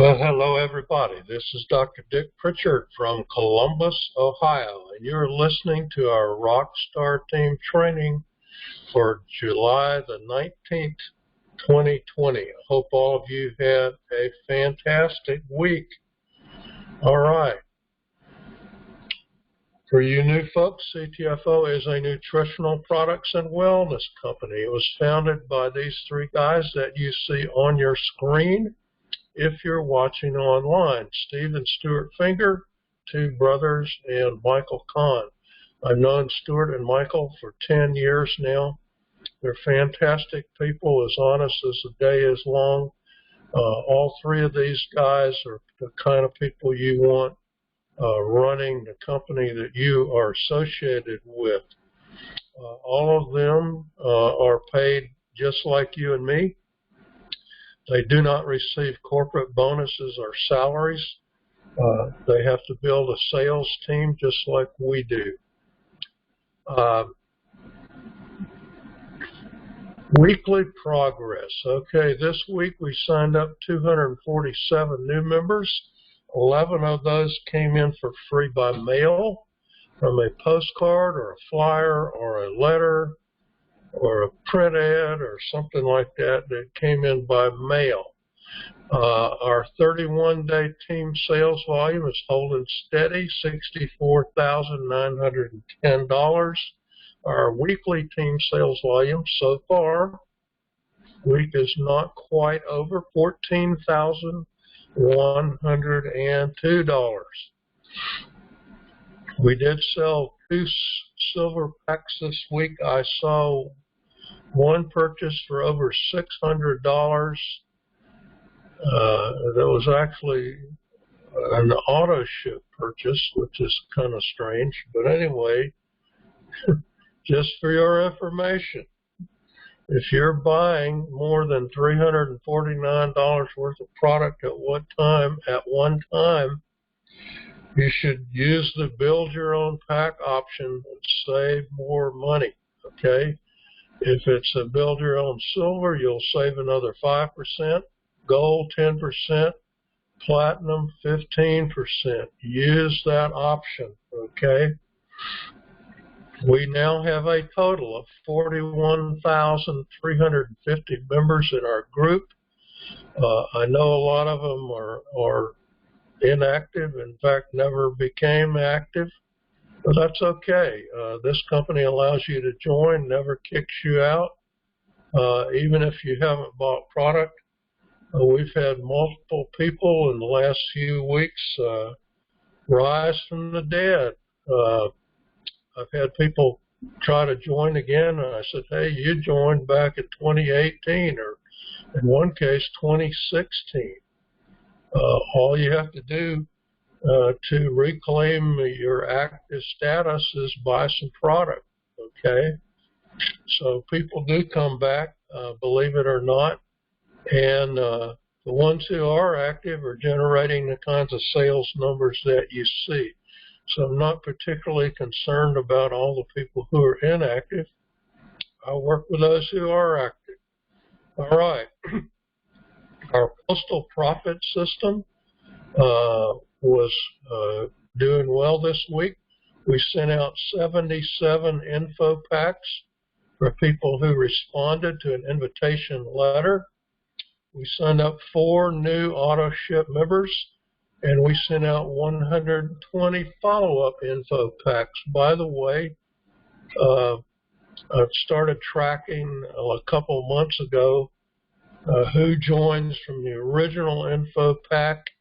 Well, hello, everybody. This is Dr. Dick Pritchard from Columbus, Ohio, and you're listening to our Rockstar Team training for July the 19th, 2020. I hope all of you had a fantastic week. All right. For you new folks, CTFO is a nutritional products and wellness company. It was founded by these three guys that you see on your screen. If you're watching online, Steve and Stuart Finger, two brothers, and Michael Kahn. I've known Stuart and Michael for 10 years now. They're fantastic people, as honest as the day is long. All three of these guys are the kind of people you want running the company that you are associated with. All of them are paid just like you and me. They do not receive corporate bonuses or salaries. They have to build a sales team just like we do. Weekly progress. Okay, this week we signed up 247 new members. 11 of those came in for free by mail from a postcard or a flyer or a letter or a print ad or something like that that came in by mail. Our 31-day team sales volume is holding steady, $64,910. Our weekly team sales volume so far, week is not quite over, $14,102. We did sell 2 silver packs this week. I saw one purchase for over $600. That was actually an auto ship purchase, which is kind of strange. But anyway, just for your information, if you're buying more than $349 worth of product at one time, you should use the build your own pack option and save more money, okay? If it's a build your own silver, you'll save another 5%, gold 10%, platinum 15%. Use that option, okay? We now have a total of 41,350 members in our group. I know a lot of them are inactive, in fact, never became active. But that's okay. This company allows you to join, never kicks you out, even if you haven't bought product. We've had multiple people in the last few weeks rise from the dead. I've had people try to join again, and I said, hey, you joined back in 2018, or in one case, 2016. All you have to do to reclaim your active status is buy some product, okay? So people do come back, believe it or not, and the ones who are active are generating the kinds of sales numbers that you see. So I'm not particularly concerned about all the people who are inactive. I work with those who are active. All right. Our postal profit system was doing well this week. We sent out 77 info packs for people who responded to an invitation letter. We signed up 4 new auto ship members, and we sent out 120 follow-up info packs. By the way, I started tracking a couple months ago who joins from the original info pack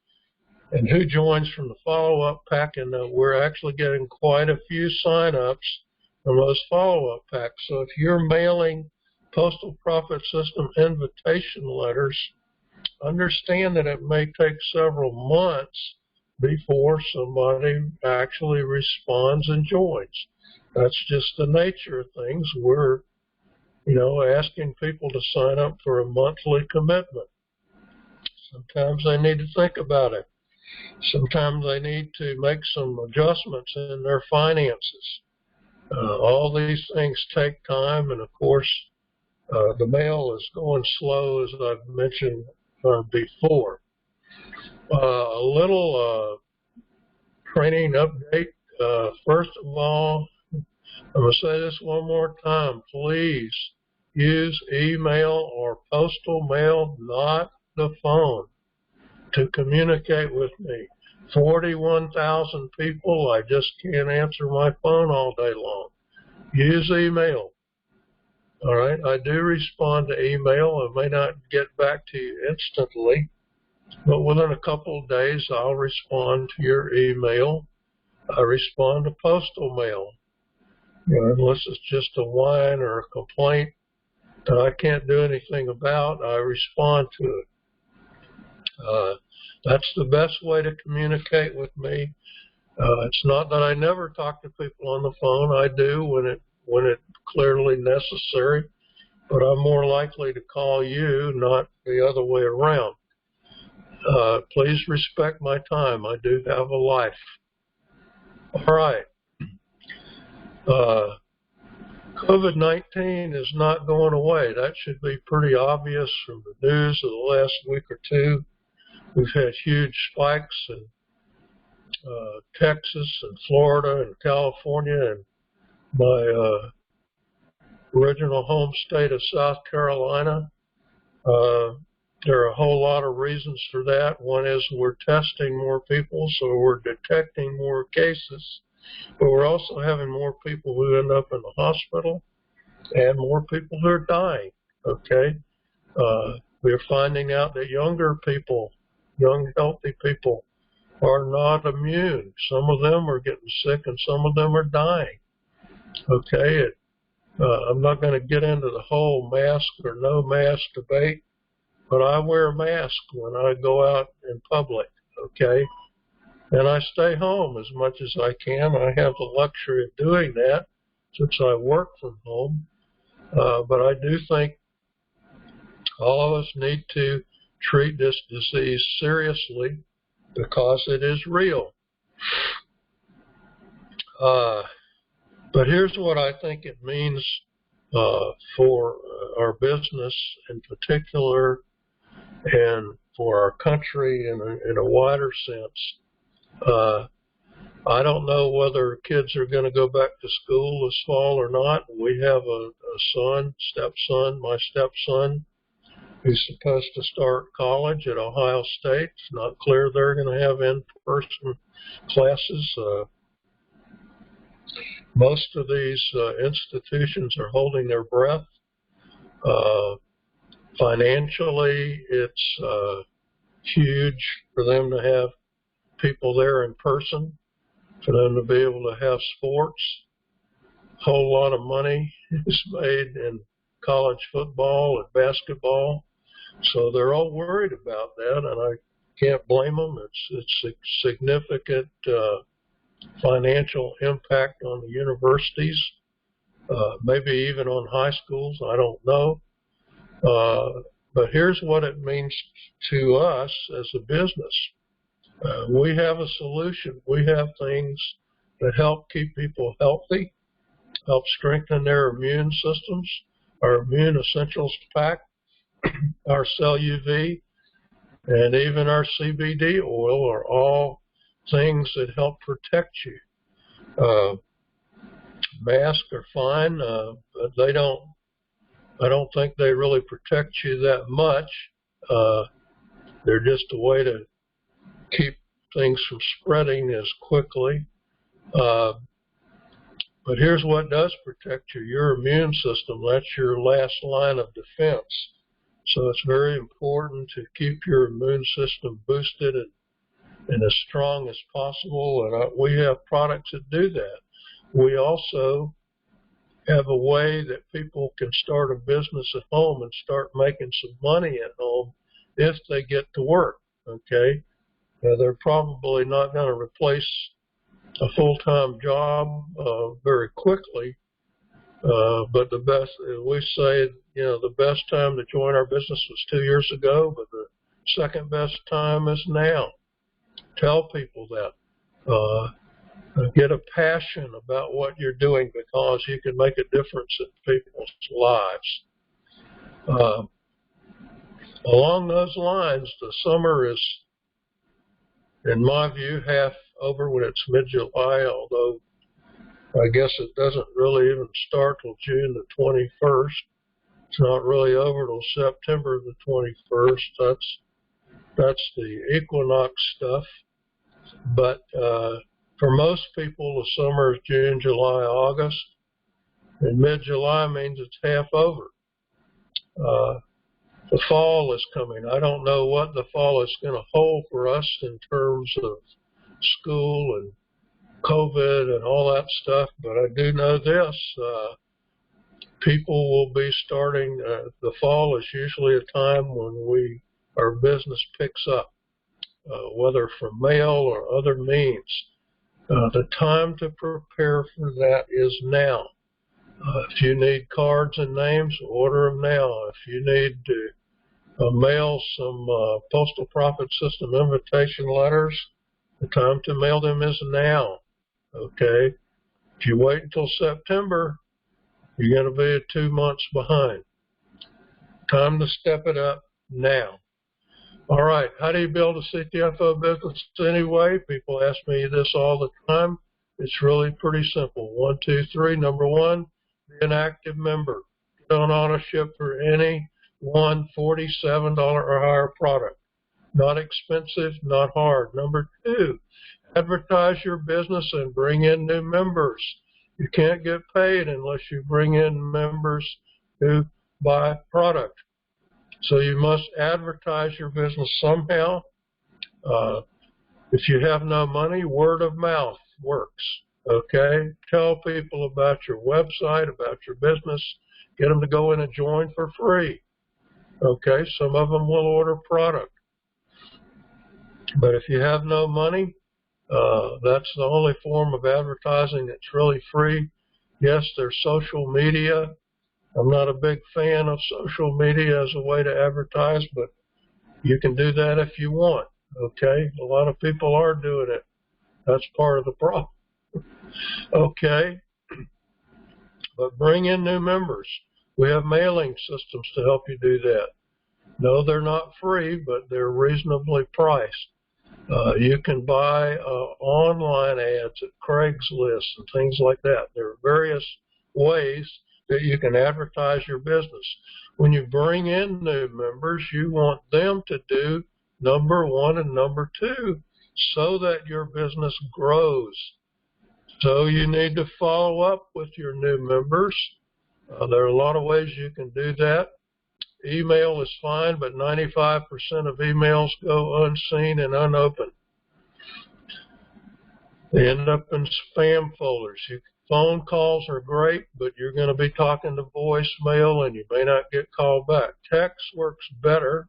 and who joins from the follow-up pack, and we're actually getting quite a few sign-ups from those follow-up packs. So if you're mailing Postal Profit System invitation letters, understand that it may take several months before somebody actually responds and joins. That's just the nature of things. We're asking people to sign up for a monthly commitment. Sometimes they need to think about it. Sometimes they need to make some adjustments in their finances. All these things take time, and of course, the mail is going slow, as I've mentioned before. A little training update. First of all, I'm going to say this one more time. Please use email or postal mail, not the phone, to communicate with me. 41,000 people, I just can't answer my phone all day long. Use email. All right, I do respond to email. I may not get back to you instantly, but within a couple of days, I'll respond to your email. I respond to postal mail. Unless it's just a whine or a complaint that I can't do anything about, I respond to it. That's the best way to communicate with me. It's not that I never talk to people on the phone. I do when it's clearly necessary, but I'm more likely to call you, not the other way around. Please respect my time. I do have a life. All right. COVID-19 is not going away. That should be pretty obvious from the news of the last week or two. We've had huge spikes in Texas and Florida and California and my original home state of South Carolina. There are a whole lot of reasons for that. One is we're testing more people, so we're detecting more cases, but we're also having more people who end up in the hospital and more people who are dying, okay? We're finding out that younger people, young, healthy people, are not immune. Some of them are getting sick and some of them are dying, okay? I'm not going to get into the whole mask or no mask debate, but I wear a mask when I go out in public, okay? And I stay home as much as I can. I have the luxury of doing that since I work from home. But I do think all of us need to treat this disease seriously because it is real. But here's what I think it means for our business in particular and for our country in a wider sense. I don't know whether kids are going to go back to school this fall or not. We have a stepson, my stepson, who's supposed to start college at Ohio State. It's not clear they're going to have in-person classes. Most of these institutions are holding their breath. Financially, it's huge for them to have people there in person, for them to be able to have sports. A whole lot of money is made in college football and basketball, so they're all worried about that, and I can't blame them. It's a significant financial impact on the universities, maybe even on high schools, I don't know. But here's what it means to us as a business. We have a solution. We have things that help keep people healthy, help strengthen their immune systems. Our Immune Essentials Pack, our Cell UV, and even our CBD oil are all things that help protect you. Masks are fine, but I don't think they really protect you that much. They're just a way to keep things from spreading as quickly. But here's what does protect you: your immune system. That's your last line of defense. So it's very important to keep your immune system boosted and as strong as possible. And we have products that do that. We also have a way that people can start a business at home and start making some money at home if they get to work, okay? Now, they're probably not going to replace a full-time job very quickly, but the best, we say, the best time to join our business was 2 years ago, but the second best time is now. Tell people that. Get a passion about what you're doing because you can make a difference in people's lives. Along those lines, the summer is in my view, half over when it's mid-July, although I guess it doesn't really even start till June the 21st. It's not really over till September the 21st. That's the equinox stuff. But for most people, the summer is June, July, August. And mid-July means it's half over. The fall is coming. I don't know what the fall is going to hold for us in terms of school and COVID and all that stuff, but I do know this. People will be starting, the fall is usually a time when our business picks up, whether from mail or other means. The time to prepare for that is now. If you need cards and names, order them now. If you need to mail some Postal Profit System invitation letters, the time to mail them is now. Okay? If you wait until September, you're going to be 2 months behind. Time to step it up now. All right, how do you build a CTFO business anyway? People ask me this all the time. It's really pretty simple. 1, 2, 3. Number 1, be an active member. Get on auto ship for any one $47 or higher product. Not expensive, not hard. Number 2, advertise your business and bring in new members. You can't get paid unless you bring in members who buy product. So you must advertise your business somehow. If you have no money, word of mouth works. Okay? Tell people about your website, about your business. Get them to go in and join for free. Okay? Some of them will order product. But if you have no money, that's the only form of advertising that's really free. Yes, there's social media. I'm not a big fan of social media as a way to advertise, but you can do that if you want, okay? A lot of people are doing it. That's part of the problem. Okay? But bring in new members. We have mailing systems to help you do that. No, they're not free, but they're reasonably priced. You can buy online ads at Craigslist and things like that. There are various ways that you can advertise your business. When you bring in new members, you want them to do number 1 and number 2 so that your business grows. So you need to follow up with your new members. There are a lot of ways you can do that. Email is fine, but 95% of emails go unseen and unopened. They end up in spam folders. Phone calls are great, but you're going to be talking to voicemail and you may not get called back. Text works better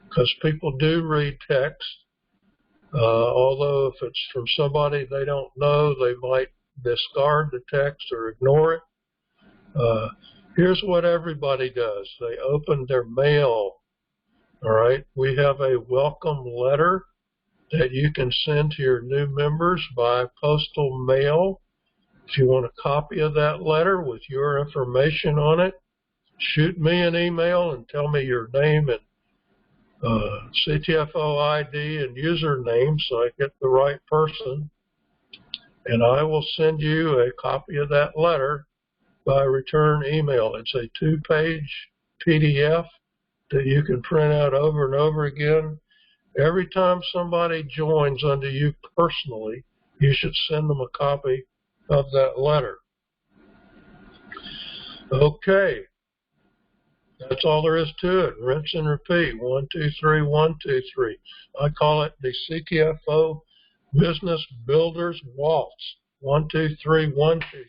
because people do read text. Although if it's from somebody they don't know, they might discard the text or ignore it. Here's what everybody does. They open their mail. All right. We have a welcome letter that you can send to your new members by postal mail. If you want a copy of that letter with your information on it, shoot me an email and tell me your name and CTFO ID and username so I get the right person. And I will send you a copy of that letter by return email. It's a 2-page PDF that you can print out over and over again. Every time somebody joins under you personally, you should send them a copy of that letter. Okay. That's all there is to it. Rinse and repeat. 1, 2, 3, 1, 2, 3. I call it the CTFO Business Builders Waltz. 1, 2, 3, 1, 2, 3.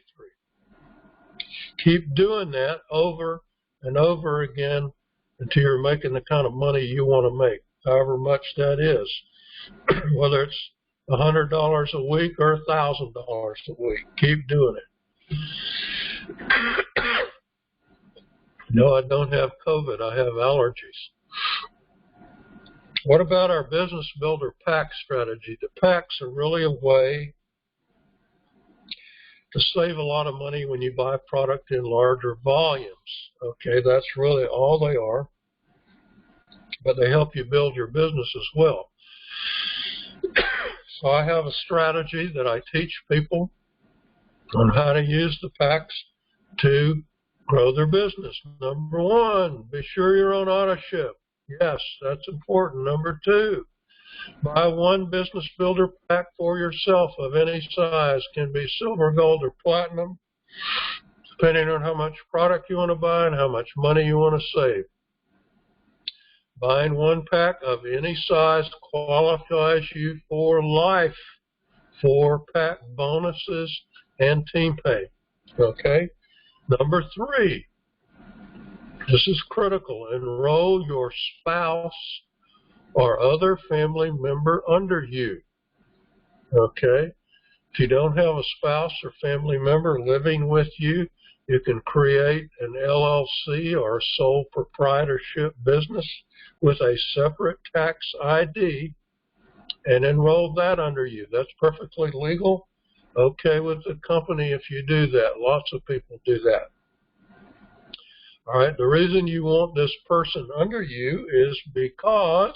Keep doing that over and over again until you're making the kind of money you want to make, however much that is. Whether it's $100 a week or $1,000 a week. Keep doing it. No, I don't have COVID. I have allergies. What about our Business Builder pack strategy? The packs are really a way to save a lot of money when you buy product in larger volumes. Okay, that's really all they are. But they help you build your business as well. So I have a strategy that I teach people on how to use the packs to grow their business. Number one, be sure you're on auto ship. Yes, that's important. Number two, buy one business builder pack for yourself of any size. Can be silver, gold, or platinum, depending on how much product you want to buy and how much money you want to save. Buying one pack of any size qualifies you for life for pack bonuses and team pay. Okay? Number three, this is critical. Enroll your spouse or other family member under you. Okay? If you don't have a spouse or family member living with you, you can create an LLC or a sole proprietorship business with a separate tax ID and enroll that under you. That's perfectly legal. Okay with the company if you do that. Lots of people do that. All right, the reason you want this person under you is because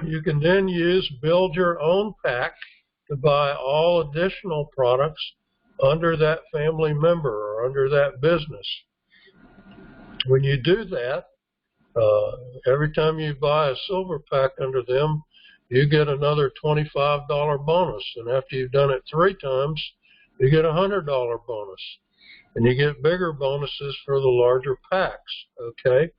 you can then build your own pack to buy all additional products under that family member or under that business. When you do that, every time you buy a silver pack under them, you get another $25 bonus. And after you've done it 3 times, you get a $100 bonus. And you get bigger bonuses for the larger packs, okay?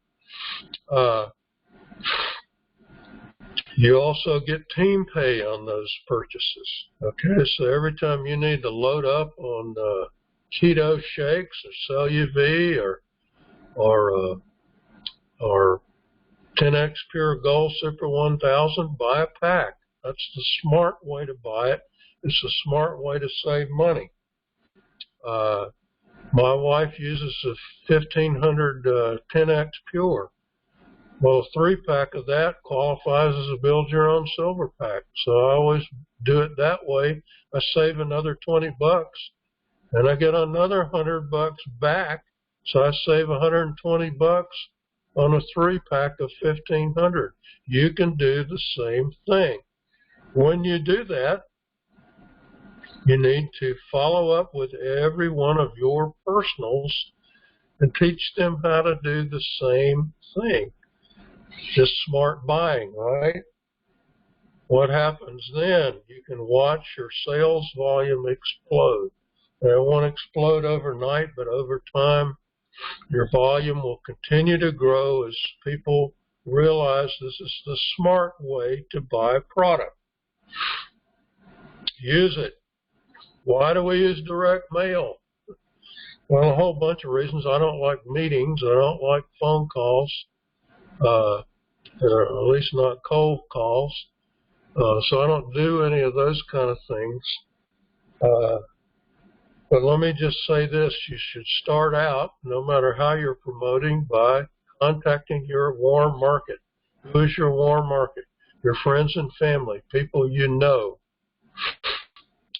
You also get team pay on those purchases, okay? So every time you need to load up on keto shakes or CellUV or 10X Pure Gold Super 1000, buy a pack. That's the smart way to buy it. It's a smart way to save money. My wife uses a 1500 10X Pure. Well, a 3-pack of that qualifies as a build your own silver pack. So I always do it that way. I save another $20 and I get another $100 back. So I save $120 on a 3-pack of 1500. You can do the same thing. When you do that, you need to follow up with every one of your personals and teach them how to do the same thing. Just smart buying, right? What happens then? You can watch your sales volume explode. And it won't explode overnight, but over time, your volume will continue to grow as people realize this is the smart way to buy a product. Use it. Why do we use direct mail? Well, a whole bunch of reasons. I don't like meetings. I don't like phone calls, or at least not cold calls. So I don't do any of those kind of things. But let me just say this. You should start out, no matter how you're promoting, by contacting your warm market. Who is your warm market? Your friends and family, people you know.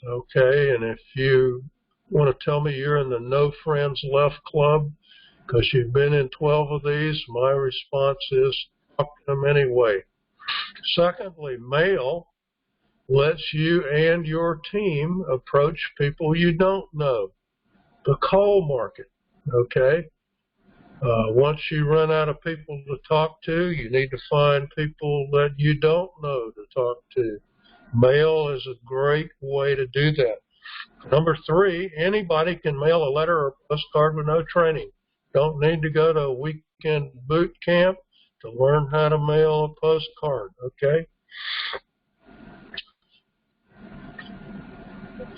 Okay, and if you want to tell me you're in the no friends left club because you've been in 12 of these, my response is talk to them anyway. Secondly, mail lets you and your team approach people you don't know. The cold market, okay? Once you run out of people to talk to, you need to find people that you don't know to talk to. Mail is a great way to do that. Number 3, anybody can mail a letter or postcard with no training. Don't need to go to a weekend boot camp to learn how to mail a postcard, okay?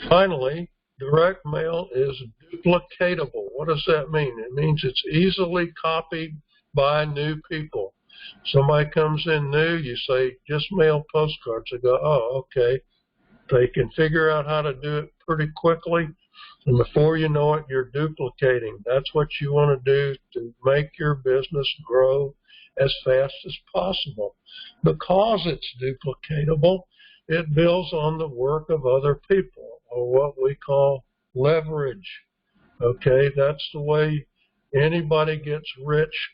Finally, direct mail is duplicatable. What does that mean? It means it's easily copied by new people. Somebody comes in new, you say, just mail postcards. They go, oh, okay. They can figure out how to do it pretty quickly, and before you know it, you're duplicating. That's what you want to do to make your business grow as fast as possible. Because it's duplicatable, it builds on the work of other people, or what we call leverage. Okay, that's the way anybody gets rich,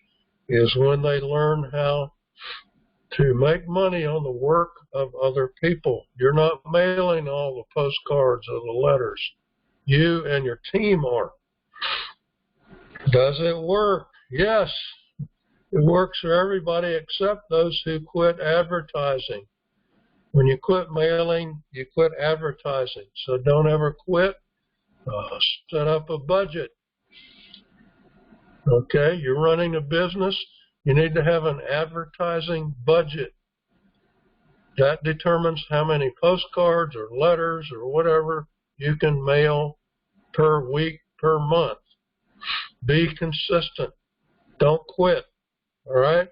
is when they learn how to make money on the work of other people. You're not mailing all the postcards or the letters. You and your team are. Does it work? Yes. It works for everybody except those who quit advertising. When you quit mailing, you quit advertising. So don't ever quit. Set up a budget. Okay, you're running a business. You need to have an advertising budget. That determines how many postcards or letters or whatever you can mail per week, per month. Be consistent. Don't quit. All right?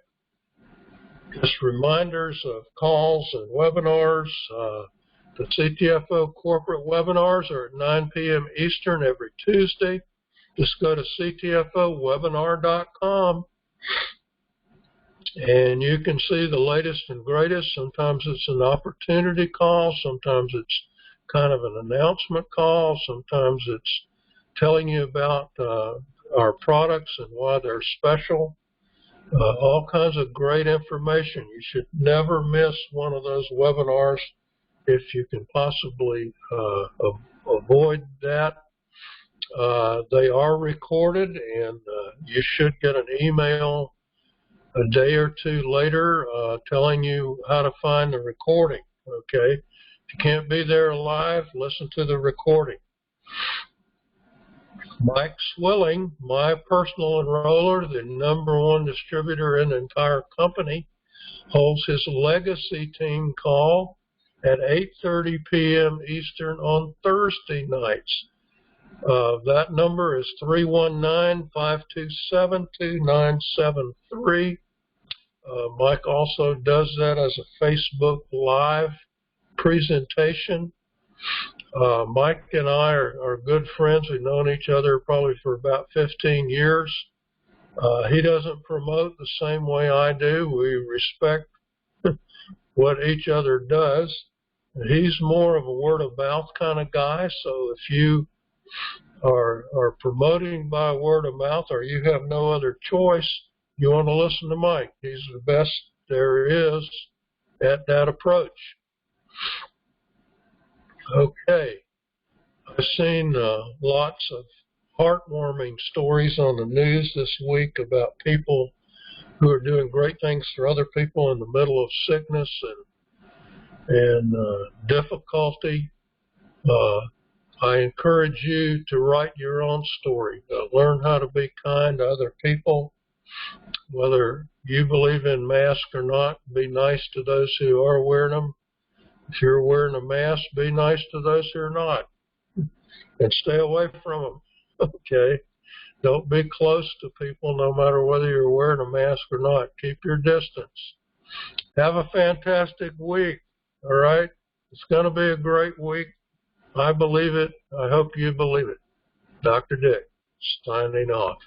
Just reminders of calls and webinars. The CTFO corporate webinars are at 9 p.m. Eastern every Tuesday. Just go to ctfowebinar.com and you can see the latest and greatest. Sometimes it's an opportunity call. Sometimes it's kind of an announcement call. Sometimes it's telling you about our products and why they're special. All kinds of great information. You should never miss one of those webinars if you can possibly avoid that. They are recorded, and you should get an email a day or two later telling you how to find the recording. Okay? If you can't be there live, listen to the recording. Mike Swilling, my personal enroller, the #1 distributor in the entire company, holds his legacy team call at 8:30 p.m. Eastern on Thursday nights. That number is 319-527-2973. Mike also does that as a Facebook Live presentation. Mike and I are good friends. We've known each other probably for about 15 years. He doesn't promote the same way I do. We respect what each other does. He's more of a word-of-mouth kind of guy, so if you are promoting by word of mouth or you have no other choice, you want to listen to Mike. He's the best there is at that approach. Okay. I've seen lots of heartwarming stories on the news this week about people who are doing great things for other people in the middle of sickness and difficulty. I encourage you to write your own story. Learn how to be kind to other people. Whether you believe in masks or not, be nice to those who are wearing them. If you're wearing a mask, be nice to those who are not. And stay away from them. Okay? Don't be close to people no matter whether you're wearing a mask or not. Keep your distance. Have a fantastic week. All right? It's going to be a great week. I believe it. I hope you believe it. Dr. Dick, signing off.